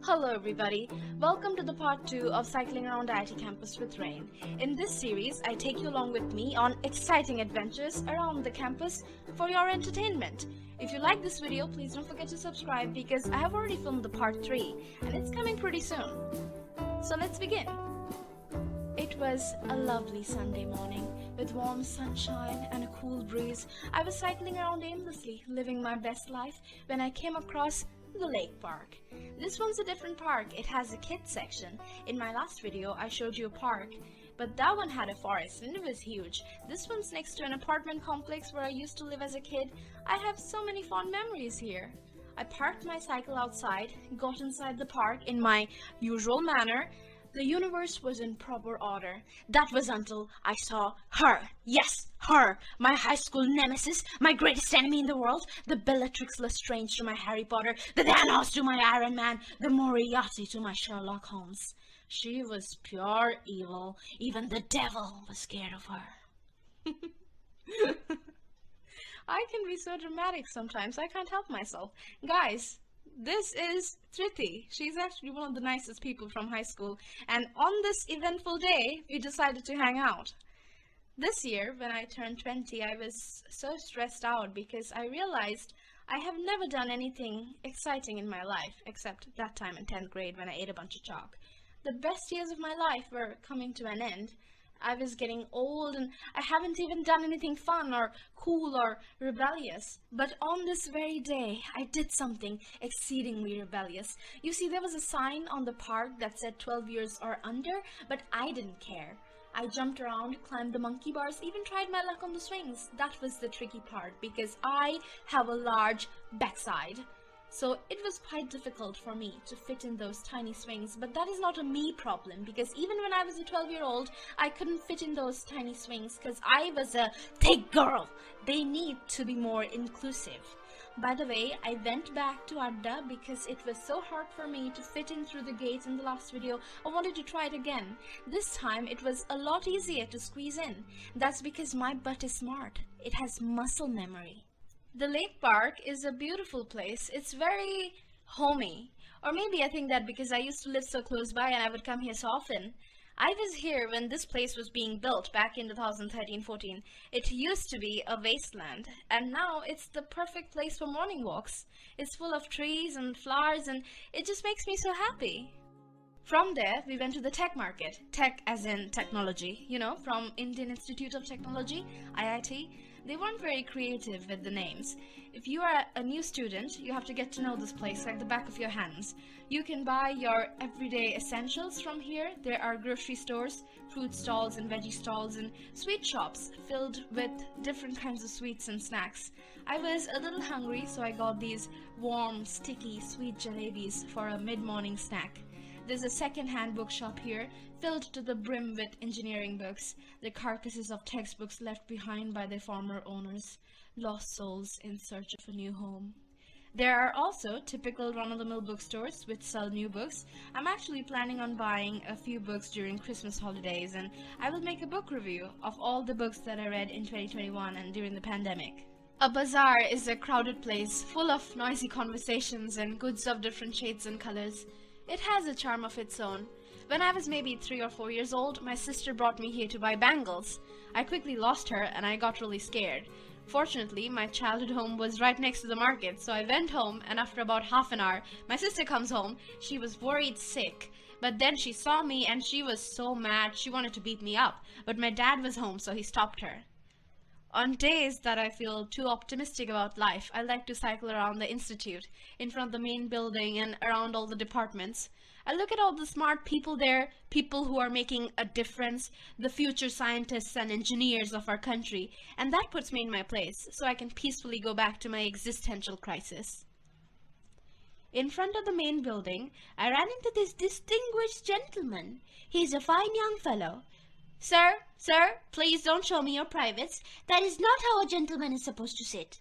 Hello everybody, welcome to the part 2 of Cycling Around IIT Campus with Rain. In this series, I take you along with me on exciting adventures around the campus for your entertainment. If you like this video, please don't forget to subscribe because I have already filmed the part 3 and it's coming pretty soon. So let's begin. It was a lovely Sunday morning with warm sunshine and a cool breeze. I was cycling around aimlessly, living my best life when I came across the lake park. This one's a different park. It has a kids section. In my last video I showed you a park, but that one had a forest and it was huge. This one's next to an apartment complex where I used to live as a kid. I have so many fond memories here. I parked my cycle outside, got inside the park in my usual manner. The universe was in proper order. That was until I saw her. Yes, her. My high school nemesis, my greatest enemy in the world, the Bellatrix Lestrange to my Harry Potter, the Thanos to my Iron Man, the Moriarty to my Sherlock Holmes. She was pure evil. Even the devil was scared of her. I can be so dramatic sometimes. I can't help myself. Guys, this is Triti. She's actually one of the nicest people from high school, and on this eventful day we decided to hang out. This year when I turned 20, I was so stressed out because I realized I have never done anything exciting in my life except that time in 10th grade when I ate a bunch of chalk. The best years of my life were coming to an end. I was getting old and I haven't even done anything fun or cool or rebellious. But on this very day, I did something exceedingly rebellious. You see, there was a sign on the park that said 12 years or under, but I didn't care. I jumped around, climbed the monkey bars, even tried my luck on the swings. That was the tricky part because I have a large backside. So it was quite difficult for me to fit in those tiny swings, but that is not a me problem because even when I was a 12-year-old, I couldn't fit in those tiny swings because I was a thick girl. They need to be more inclusive. By the way, I went back to Adda because it was so hard for me to fit in through the gates in the last video. I wanted to try it again. This time it was a lot easier to squeeze in. That's because my butt is smart. It has muscle memory. The lake park is a beautiful place. It's very homey. Or maybe I think that because I used to live so close by and I would come here so often. I was here when this place was being built back in 2013-14. It used to be a wasteland and now it's the perfect place for morning walks. It's full of trees and flowers and it just makes me so happy. From there, we went to the tech market. Tech as in technology, you know, from Indian Institute of Technology, IIT. They weren't very creative with the names. If you are a new student, you have to get to know this place like the back of your hands. You can buy your everyday essentials from here. There are grocery stores, fruit stalls and veggie stalls, and sweet shops filled with different kinds of sweets and snacks. I was a little hungry, so I got these warm, sticky, sweet jalebis for a mid-morning snack. There's a second-hand bookshop here, filled to the brim with engineering books, the carcasses of textbooks left behind by their former owners, lost souls in search of a new home. There are also typical run-of-the-mill bookstores which sell new books. I'm actually planning on buying a few books during Christmas holidays, and I will make a book review of all the books that I read in 2021 and during the pandemic. A bazaar is a crowded place, full of noisy conversations and goods of different shades and colors. It has a charm of its own. When I was maybe 3 or 4 years old, my sister brought me here to buy bangles. I quickly lost her and I got really scared. Fortunately, my childhood home was right next to the market, so I went home and after about half an hour, my sister comes home. She was worried sick, but then she saw me and she was so mad she wanted to beat me up, but my dad was home so he stopped her. On days that I feel too optimistic about life, I like to cycle around the institute, in front of the main building and around all the departments. I look at all the smart people there, people who are making a difference, the future scientists and engineers of our country, and that puts me in my place, so I can peacefully go back to my existential crisis. In front of the main building, I ran into this distinguished gentleman. He's a fine young fellow. Sir, please don't show me your privates. That is not how a gentleman is supposed to sit.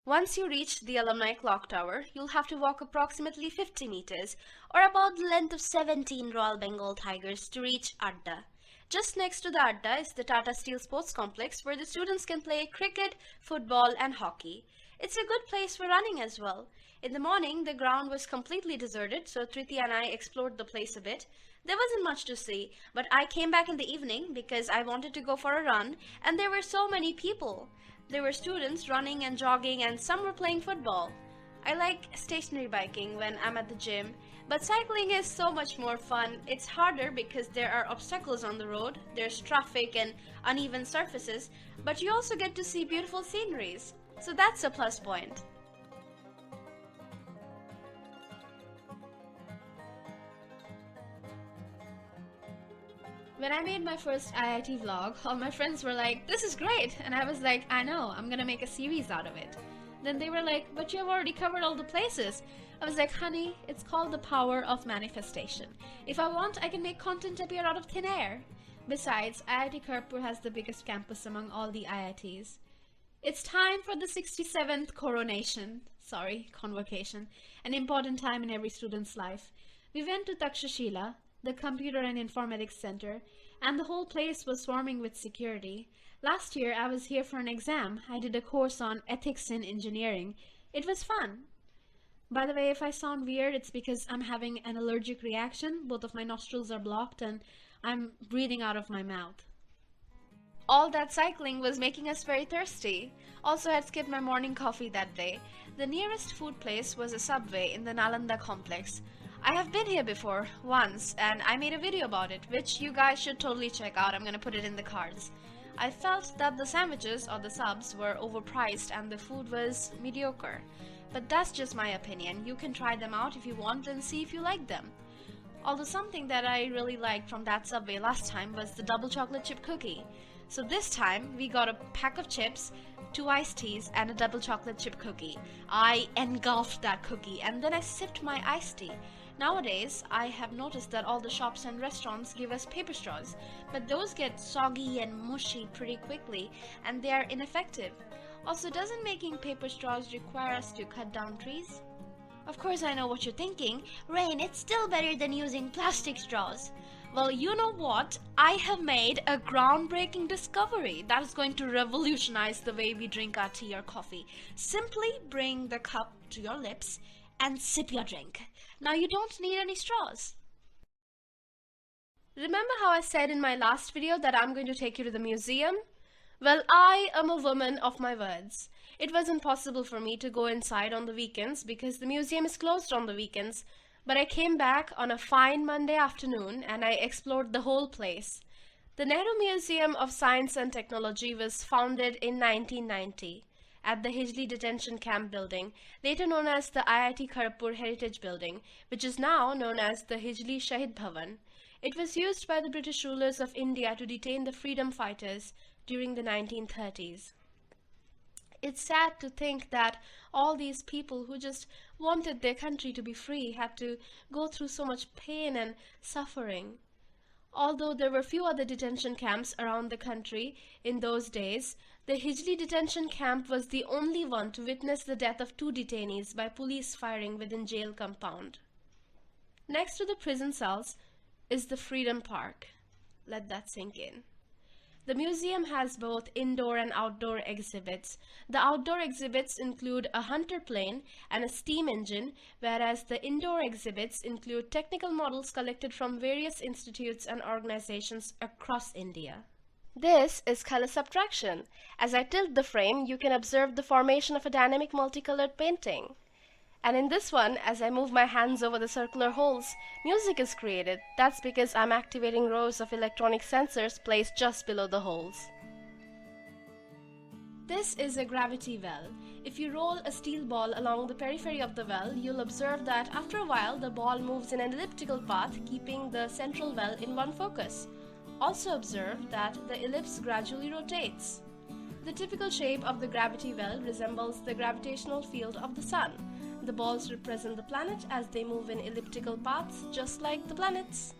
Once you reach the alumni clock tower, you'll have to walk approximately 50 meters, or about the length of 17 Royal Bengal tigers to reach Adda. Just next to the Adda is the Tata Steel Sports Complex, where the students can play cricket, football and hockey. It's a good place for running as well. In the morning, the ground was completely deserted, so Triti and I explored the place a bit. There wasn't much to see, but I came back in the evening because I wanted to go for a run, and there were so many people. There were students running and jogging, and some were playing football. I like stationary biking when I'm at the gym, but cycling is so much more fun. It's harder because there are obstacles on the road, there's traffic and uneven surfaces, but you also get to see beautiful sceneries. So that's a plus point. When I made my first IIT vlog, all my friends were like, "This is great!" And I was like, "I know, I'm gonna make a series out of it." Then they were like, "But you have already covered all the places." I was like, "Honey, it's called the power of manifestation. If I want, I can make content appear out of thin air." Besides, IIT Kharagpur has the biggest campus among all the IITs. It's time for the 67th convocation, an important time in every student's life. We went to Takshashila, the Computer and Informatics Center, and the whole place was swarming with security. Last year, I was here for an exam. I did a course on ethics in engineering. It was fun. By the way, if I sound weird, it's because I'm having an allergic reaction. Both of my nostrils are blocked and I'm breathing out of my mouth. All that cycling was making us very thirsty. Also, I had skipped my morning coffee that day. The nearest food place was a Subway in the Nalanda complex. I have been here before, once, and I made a video about it, which you guys should totally check out. I'm gonna put it in the cards. I felt that the sandwiches or the subs were overpriced and the food was mediocre. But that's just my opinion. You can try them out if you want and see if you like them. Although something that I really liked from that Subway last time was the double chocolate chip cookie. So this time we got a pack of chips, 2 iced teas, and a double chocolate chip cookie. I engulfed that cookie and then I sipped my iced tea. Nowadays, I have noticed that all the shops and restaurants give us paper straws, but those get soggy and mushy pretty quickly and they are ineffective. Also, doesn't making paper straws require us to cut down trees? Of course, I know what you're thinking. Rain, it's still better than using plastic straws. Well, you know what? I have made a groundbreaking discovery that is going to revolutionize the way we drink our tea or coffee. Simply bring the cup to your lips and sip your drink. Now you don't need any straws. Remember how I said in my last video that I'm going to take you to the museum? Well, I am a woman of my words. It was impossible for me to go inside on the weekends because the museum is closed on the weekends, but I came back on a fine Monday afternoon and I explored the whole place. The Nehru Museum of Science and Technology was founded in 1990 at the Hijli Detention Camp building, later known as the IIT Kharagpur Heritage Building, which is now known as the Hijli Shahid Bhavan. It was used by the British rulers of India to detain the freedom fighters during the 1930s. It's sad to think that all these people who just wanted their country to be free had to go through so much pain and suffering. Although there were few other detention camps around the country in those days, the Hijli detention camp was the only one to witness the death of 2 detainees by police firing within jail compound. Next to the prison cells is the Freedom Park. Let that sink in. The museum has both indoor and outdoor exhibits. The outdoor exhibits include a Hunter plane and a steam engine, whereas the indoor exhibits include technical models collected from various institutes and organizations across India. This is color subtraction. As I tilt the frame, you can observe the formation of a dynamic multicolored painting. And in this one, as I move my hands over the circular holes, music is created. That's because I'm activating rows of electronic sensors placed just below the holes. This is a gravity well. If you roll a steel ball along the periphery of the well, you'll observe that after a while the ball moves in an elliptical path, keeping the central well in one focus. Also observe that the ellipse gradually rotates. The typical shape of the gravity well resembles the gravitational field of the sun. The balls represent the planet as they move in elliptical paths, just like the planets.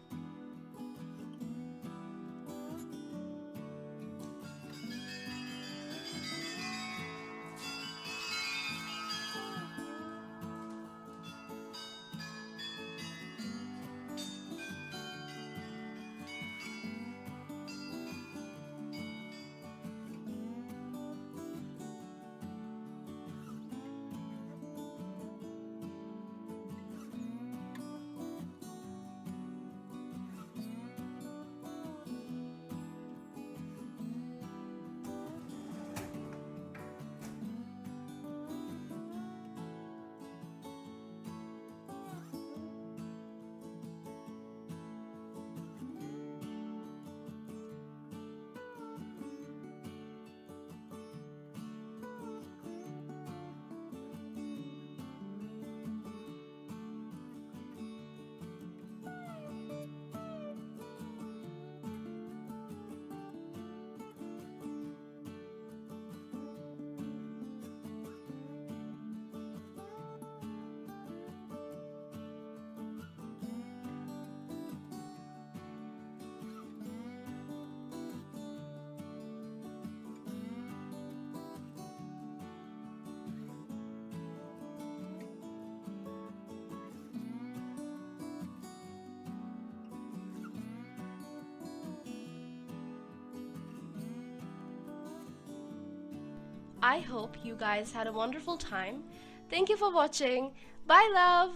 I hope you guys had a wonderful time. Thank you for watching. Bye, love.